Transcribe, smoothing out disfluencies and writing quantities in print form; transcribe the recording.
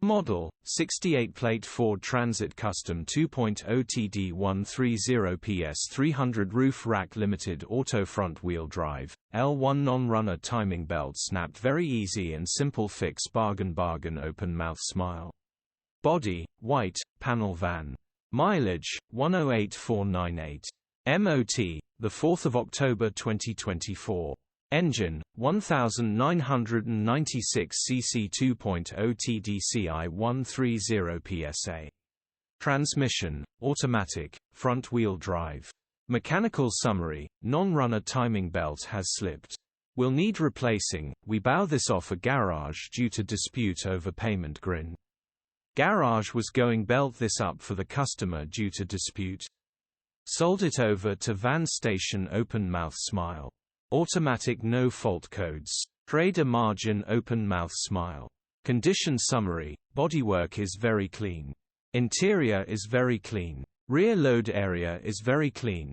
Model, 68-plate Ford Transit Custom 2.0TD 130PS 300 Roof Rack Limited Auto Front Wheel Drive, L1 Non-Runner Timing Belt Snapped Very easy and simple fix Bargain Open mouth smile. Body, white, panel van. Mileage, 108,498. MOT, 4 October 2024. Engine, 1996 cc 2.0 TDCI 130 PSA. Transmission, automatic, front-wheel drive. Mechanical summary, non-runner timing belt has slipped. Will need replacing, we bow this off a garage due to dispute over payment grin. Garage was going belt this up for the customer due to dispute. Sold it over to VANSTATION open mouth smile. Automatic no fault codes. Trader margin open mouth smile. Condition summary, bodywork is very clean. Interior is very clean. Rear load area is very clean.